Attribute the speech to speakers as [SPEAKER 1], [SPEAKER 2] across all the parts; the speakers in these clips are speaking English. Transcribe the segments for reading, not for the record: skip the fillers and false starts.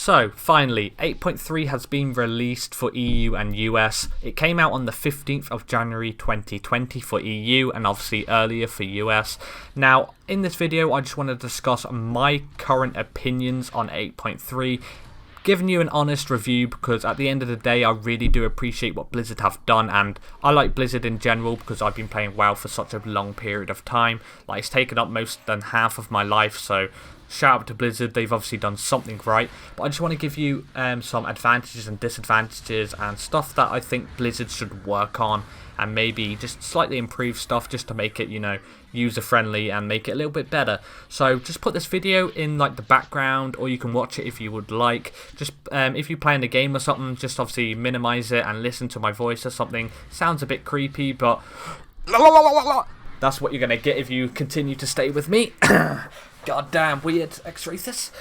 [SPEAKER 1] So, finally, 8.3 has been released for EU and US. It came out on the 15th of January 2020 for EU and obviously earlier for US. Now, in this video, I just want to discuss my current opinions on 8.3, giving you an honest review because at the end of the day, I really do appreciate what Blizzard have done, and I like Blizzard in general because I've been playing WoW for such a long period of time. Like, it's taken up most than half of my life, so shout out to Blizzard, they've obviously done something right. But I just want to give you some advantages and disadvantages and stuff that I think Blizzard should work on and maybe just slightly improve stuff just to make it, you know, user friendly and make it a little bit better. So just put this video in like the background, or you can watch it if you would like. Just if you're playing a game or something, just obviously minimize it and listen to my voice or something. Sounds a bit creepy, but that's what you're gonna get if you continue to stay with me. Goddamn weird, Xrathis.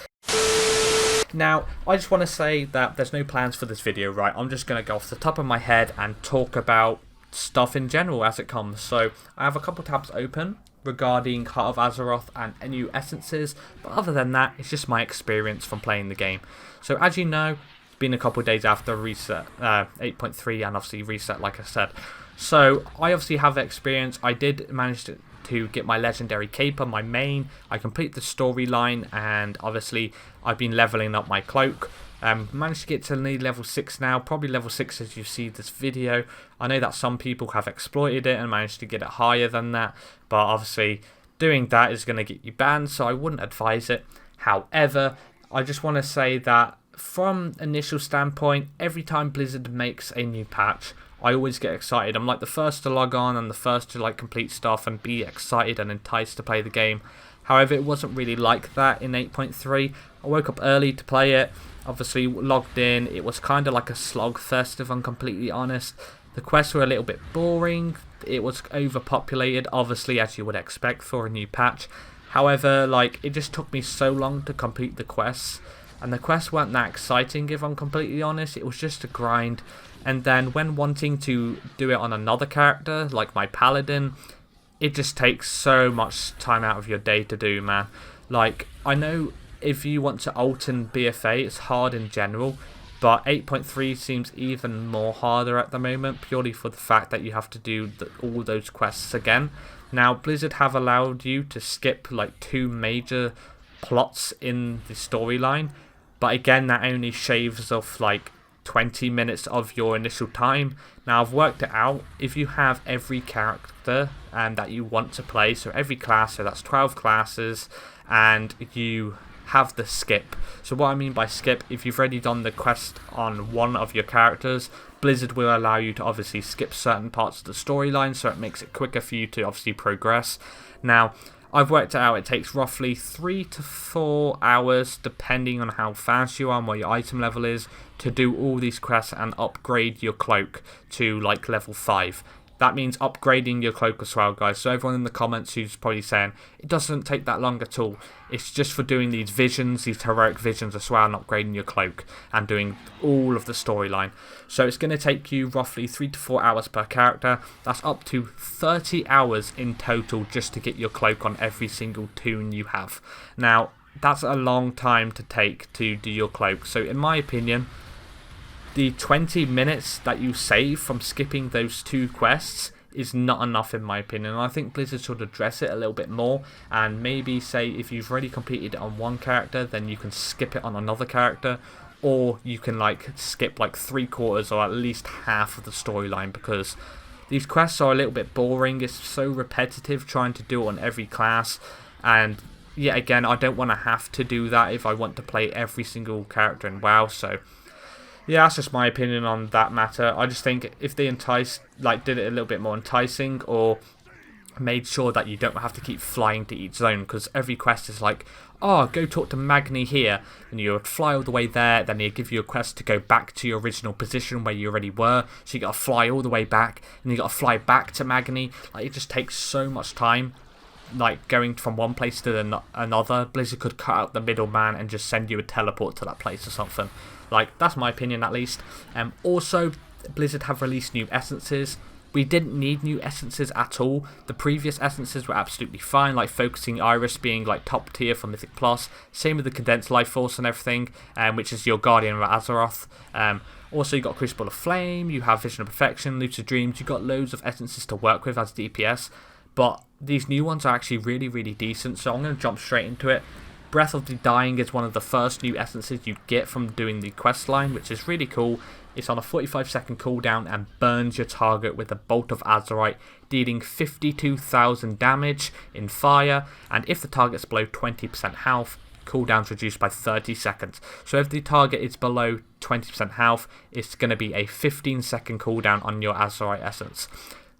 [SPEAKER 1] Now, I just want to say that there's no plans for this video, right? I'm just going to go off the top of my head and talk about stuff in general as it comes. So, I have a couple tabs open regarding Heart of Azeroth and new essences, but other than that, it's just my experience from playing the game. So, as you know, it's been a couple of days after reset 8.3 and obviously reset, like I said. So, I obviously have experience. I did manage to get my legendary caper, my main. I complete the storyline, and obviously I've been leveling up my cloak. Managed to get to nearly level 6 now, probably level 6 as you see this video. I know that some people have exploited it and managed to get it higher than that, but obviously doing that is going to get you banned, so I wouldn't advise it. However, I just want to say that from initial standpoint, every time Blizzard makes a new patch, I always get excited. I'm like the first to log on and the first to like complete stuff and be excited and enticed to play the game. However, it wasn't really like that in 8.3. I woke up early to play it, obviously logged in. It was kind of like a slogfest, if I'm completely honest. The quests were a little bit boring. It was overpopulated, obviously, as you would expect for a new patch. However, like, it just took me so long to complete the quests, and the quests weren't that exciting, if I'm completely honest. It was just a grind. And then when wanting to do it on another character, like my paladin, it just takes so much time out of your day to do, man. Like, I know if you want to ult in BFA, it's hard in general, but 8.3 seems even more harder at the moment, purely for the fact that you have to do all those quests again. Now, Blizzard have allowed you to skip like 2 major plots in the storyline, but again, that only shaves off like 20 minutes of your initial time. Now, I've worked it out. If you have every character that you want to play, so every class, so that's 12 classes, and you have the skip. So what I mean by skip, if you've already done the quest on one of your characters, Blizzard will allow you to obviously skip certain parts of the storyline, so it makes it quicker for you to obviously progress. Now, I've worked it out, it takes roughly 3 to 4 hours, depending on how fast you are and what your item level is, to do all these quests and upgrade your cloak to like level 5. That means upgrading your cloak as well, guys. So everyone in the comments who's probably saying, it doesn't take that long at all. It's just for doing these visions, these heroic visions as well, and upgrading your cloak and doing all of the storyline. So it's going to take you roughly 3 to 4 hours per character. That's up to 30 hours in total just to get your cloak on every single toon you have. Now, that's a long time to take to do your cloak. So in my opinion, the 20 minutes that you save from skipping those 2 quests is not enough in my opinion. And I think Blizzard should address it a little bit more and maybe say if you've already completed it on one character, then you can skip it on another character, or you can like skip like 3/4 or at least half of the storyline, because these quests are a little bit boring. It's so repetitive trying to do it on every class, and yet again, I don't want to have to do that if I want to play every single character in WoW. So yeah, that's just my opinion on that matter. I just think if they did it a little bit more enticing, or made sure that you don't have to keep flying to each zone, because every quest is like, oh, go talk to Magni here, and you would fly all the way there, then they give you a quest to go back to your original position where you already were, so you got to fly all the way back, and you got to fly back to Magni. Like, it just takes so much time, like going from one place to another. Blizzard could cut out the middleman and just send you a teleport to that place or something. Like, that's my opinion at least. Also, Blizzard have released new essences. We didn't need new essences at all. The previous essences were absolutely fine, like Focusing Iris being like top tier for Mythic Plus. Same with the Condensed Life Force and everything, which is your Guardian of Azeroth. Also, you got Crucible of Flame, you have Vision of Perfection, Lucid Dreams. You got loads of essences to work with as DPS, but these new ones are actually really, really decent. So I'm going to jump straight into it. Breath of the Dying is one of the first new essences you get from doing the quest line, which is really cool. It's on a 45-second cooldown and burns your target with a Bolt of Azerite, dealing 52,000 damage in fire, and if the target's below 20% health, cooldown's reduced by 30 seconds. So if the target is below 20% health, it's going to be a 15-second cooldown on your Azerite essence.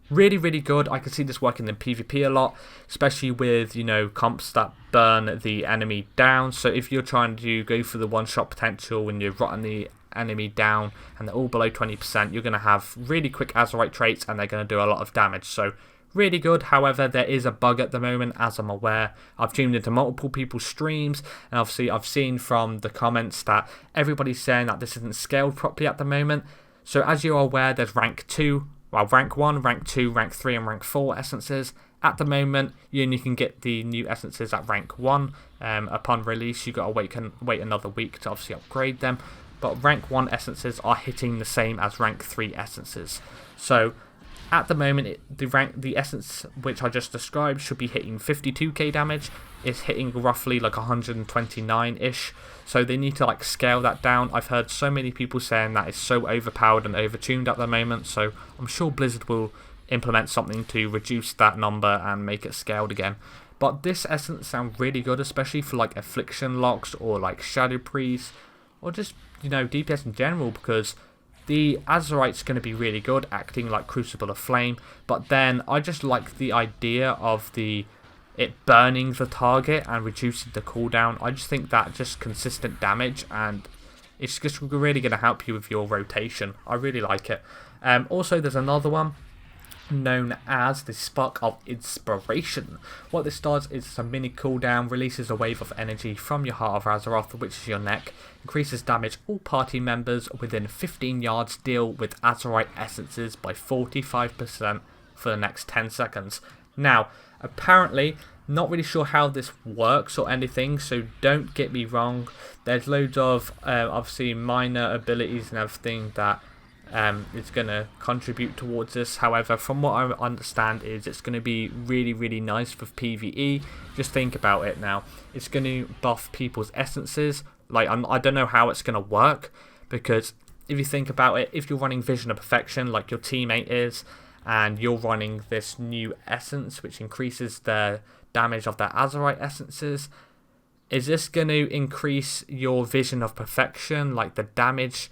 [SPEAKER 1] Really, really good. I can see this working in PvP a lot, especially with, comps that burn the enemy down. So if you're trying to go for the one-shot potential and you're rotting the enemy down and they're all below 20%, you're going to have really quick Azerite traits and they're going to do a lot of damage. So really good. However, there is a bug at the moment, as I'm aware. I've tuned into multiple people's streams, and obviously I've seen from the comments that everybody's saying that this isn't scaled properly at the moment. So as you are aware, there's rank 1, rank 2, rank 3 and rank 4 essences. At the moment, you only can get the new essences at rank 1. Upon release, you've got to wait another week to obviously upgrade them. But rank 1 essences are hitting the same as rank 3 essences. So at the moment, the essence which I just described should be hitting 52k damage. It's hitting roughly like 129-ish. So they need to scale that down. I've heard so many people saying that it's so overpowered and overtuned at the moment. So I'm sure Blizzard will implement something to reduce that number and make it scaled again. But this essence sounds really good, especially for Affliction locks or Shadow Priest, or just DPS in general, because the Azerite's going to be really good, acting like Crucible of Flame, but then I just like the idea of it burning the target and reducing the cooldown. I just think that just consistent damage, and it's just really going to help you with your rotation. I really like it. Also, there's another one known as the Spark of Inspiration. What this does is a mini cooldown, releases a wave of energy from your Heart of Azeroth, which is your neck, increases damage all party members within 15 yards deal with Azerite essences by 45% for the next 10 seconds. Now, apparently, not really sure how this works or anything, so don't get me wrong. There's loads of obviously minor abilities and everything that is going to contribute towards this. However, from what I understand is it's going to be really, really nice for PvE. Just think about it now. It's going to buff people's essences. I don't know how it's going to work, because if you think about it, if you're running Vision of Perfection like your teammate is, and you're running this new essence which increases the damage of their Azerite essences, is this going to increase your Vision of Perfection, the damage?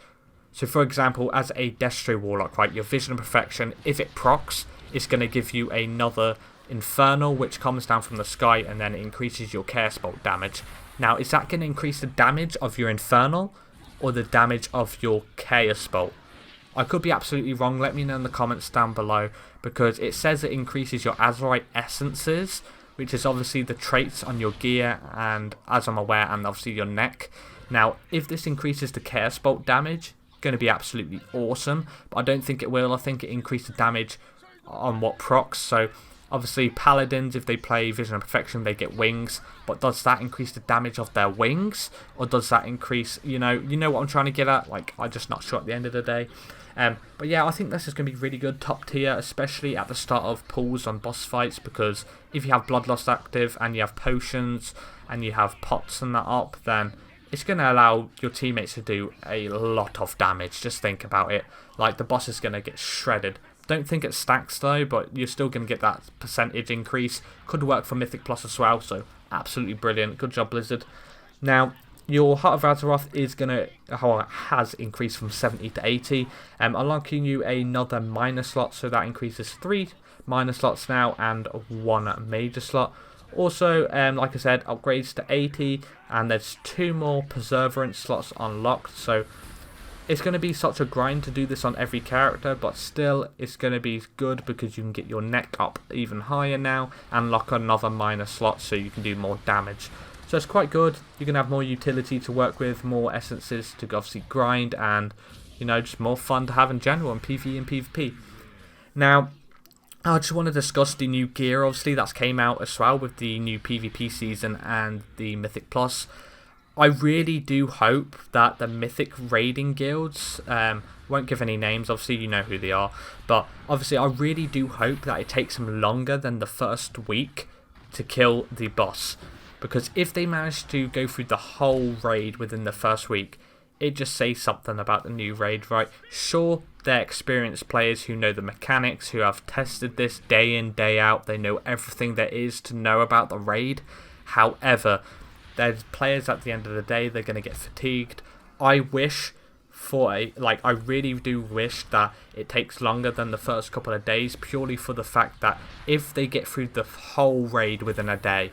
[SPEAKER 1] So for example, as a Destro Warlock, right, your Vision of Perfection, if it procs, it's going to give you another Infernal which comes down from the sky, and then it increases your Chaos Bolt damage. Now, is that going to increase the damage of your Infernal or the damage of your Chaos Bolt? I could be absolutely wrong. Let me know in the comments down below, because it says it increases your Azerite essences, which is obviously the traits on your gear and, as I'm aware, and obviously your neck. Now, if this increases the Chaos Bolt damage, going to be absolutely awesome, but I don't think it will. I think it increased the damage on what procs. So obviously Paladins, if they play Vision of Perfection, they get wings, but does that increase the damage of their wings, or does that increase, you know what I'm trying to get at? I'm just not sure at the end of the day. But yeah, I think this is going to be really good, top tier, especially at the start of pulls on boss fights, because if you have Bloodlust active and you have potions and you have pots and that up, then it's going to allow your teammates to do a lot of damage. Just think about it. The boss is going to get shredded. Don't think it stacks though, but you're still going to get that percentage increase. Could work for Mythic Plus as well, so absolutely brilliant. Good job, Blizzard. Now, your Heart of Azeroth has increased from 70 to 80, unlocking you another minor slot, so that increases 3 minor slots now and 1 major slot. Also, like I said, upgrades to 80, and there's 2 more Perseverance slots unlocked, so it's going to be such a grind to do this on every character, but still, it's going to be good because you can get your neck up even higher now and lock another minor slot so you can do more damage. So it's quite good. You're going to have more utility to work with, more essences to obviously grind, and just more fun to have in general in PvE and PvP. Now, I just want to discuss the new gear, obviously, that's came out as well with the new PvP season and the Mythic Plus. I really do hope that the Mythic raiding guilds, won't give any names, obviously you know who they are, but obviously I really do hope that it takes them longer than the first week to kill the boss. Because if they manage to go through the whole raid within the first week, it just says something about the new raid, right? Sure, they're experienced players who know the mechanics, who have tested this day in, day out, they know everything there is to know about the raid. However, there's players at the end of the day, they're going to get fatigued. I wish I really do wish that it takes longer than the first couple of days, purely for the fact that if they get through the whole raid within a day,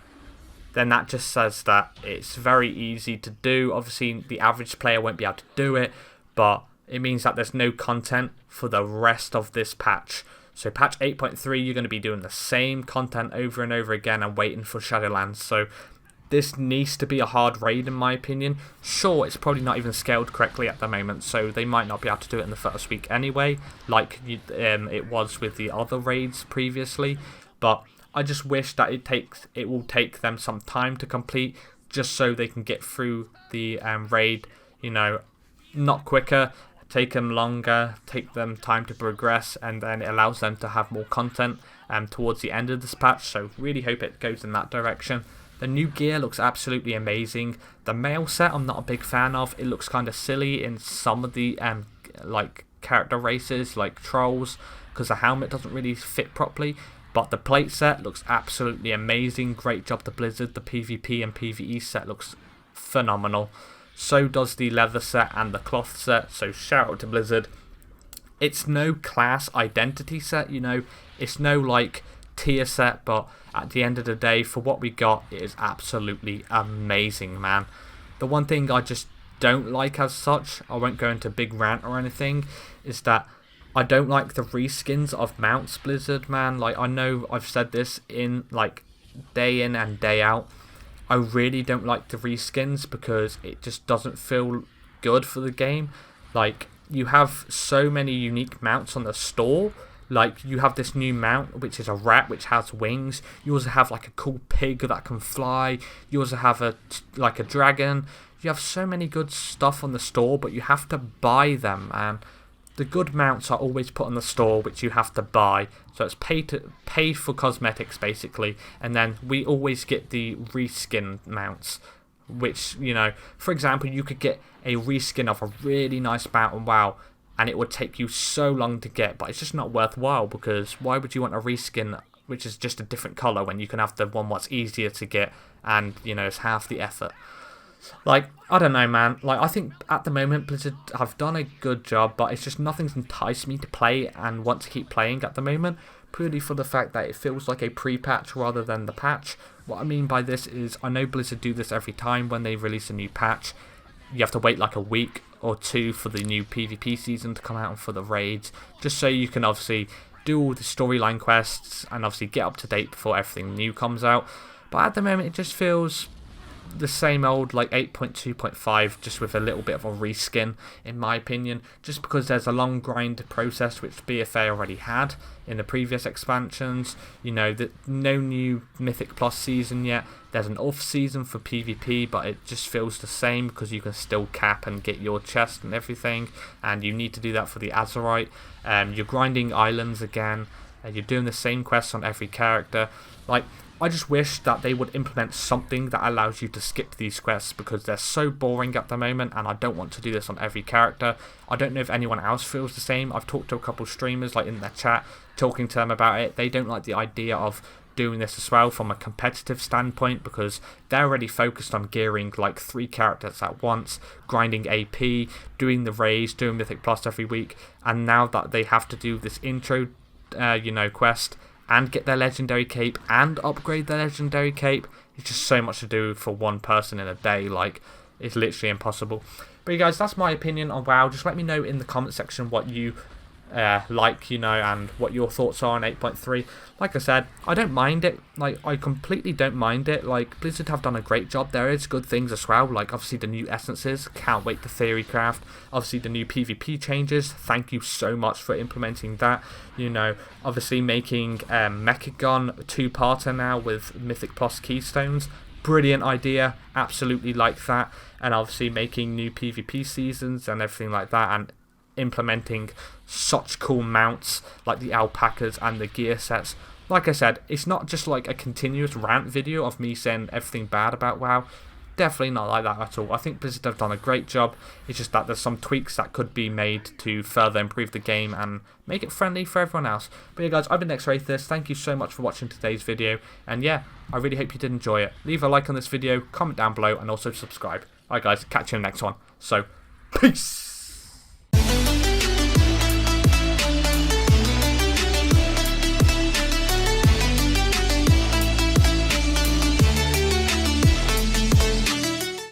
[SPEAKER 1] then that just says that it's very easy to do. Obviously, the average player won't be able to do it, but it means that there's no content for the rest of this patch. So patch 8.3, you're going to be doing the same content over and over again and waiting for Shadowlands. So this needs to be a hard raid, in my opinion. Sure, it's probably not even scaled correctly at the moment, so they might not be able to do it in the first week anyway, like it was with the other raids previously. But I just wish that it will take them some time to complete, just so they can get through the raid, not quicker, take them longer, take them time to progress, and then it allows them to have more content towards the end of this patch. So really hope it goes in that direction. The new gear looks absolutely amazing. The mail set I'm not a big fan of. It looks kind of silly in some of the character races like trolls, because the helmet doesn't really fit properly. But the plate set looks absolutely amazing. Great job to Blizzard. The PvP and PvE set looks phenomenal. So does the leather set and the cloth set. So shout out to Blizzard. It's no class identity set, It's no tier set, but at the end of the day, for what we got, it is absolutely amazing, man. The one thing I just don't like as such, I won't go into big rant or anything, is that I don't like the reskins of mounts, Blizzard, man. I know I've said this in day in and day out. I really don't like the reskins because it just doesn't feel good for the game. You have so many unique mounts on the store. You have this new mount, which is a rat, which has wings. You also have a cool pig that can fly. You also have a dragon. You have so many good stuff on the store, but you have to buy them. And the good mounts are always put on the store, which you have to buy. So it's pay for cosmetics, basically. And then we always get the reskin mounts, which, for example, you could get a reskin of a really nice mount on WoW, and it would take you so long to get, but it's just not worthwhile, because why would you want a reskin which is just a different colour when you can have the one what's easier to get and, it's half the effort? I don't know, man. I think at the moment Blizzard have done a good job, but it's just nothing's enticed me to play and want to keep playing at the moment, purely for the fact that it feels like a pre-patch rather than the patch. What I mean by this is, I know Blizzard do this every time when they release a new patch. You have to wait a week or two for the new PvP season to come out and for the raids, just so you can obviously do all the storyline quests and obviously get up to date before everything new comes out. But at the moment it just feels the same old 8.2.5, just with a little bit of a reskin, in my opinion, just because there's a long grind process which BFA already had in the previous expansions. That no new Mythic Plus season yet. There's an off season for PvP, but it just feels the same because you can still cap and get your chest and everything, and you need to do that for the Azeroth. You're grinding islands again, and you're doing the same quests on every character. I just wish that they would implement something that allows you to skip these quests, because they're so boring at the moment, and I don't want to do this on every character. I don't know if anyone else feels the same. I've talked to a couple streamers in their chat, talking to them about it. They don't like the idea of doing this as well from a competitive standpoint, because they're already focused on gearing 3 characters at once, grinding AP, doing the raids, doing Mythic Plus every week, and now that they have to do this intro quest and get their legendary cape and upgrade their legendary cape, it's just so much to do for one person in a day. It's literally impossible. But you guys, that's my opinion on WoW. Just let me know in the comment section what you like, and what your thoughts are on 8.3. Like I said, I don't mind it. Like, I completely don't mind it. Like, Blizzard have done a great job. There is good things as well. Like, obviously the new essences. Can't wait to Theorycraft. Obviously the new PvP changes. Thank you so much for implementing that. Obviously making Mechagon a two-parter now with Mythic Plus Keystones. Brilliant idea. Absolutely like that. And obviously making new PvP seasons and everything like that. And implementing such cool mounts like the alpacas and the gear sets. Like I said, it's not just like a continuous rant video of me saying everything bad about WoW. Definitely not like that at all. I think Blizzard have done a great job. It's just that there's some tweaks that could be made to further improve the game and make it friendly for everyone else. But yeah guys, I've been Xrathis. Thank you so much for watching today's video. And yeah, I really hope you did enjoy it. Leave a like on this video, comment down below, and also subscribe. Alright guys, catch you in the next one. So, peace!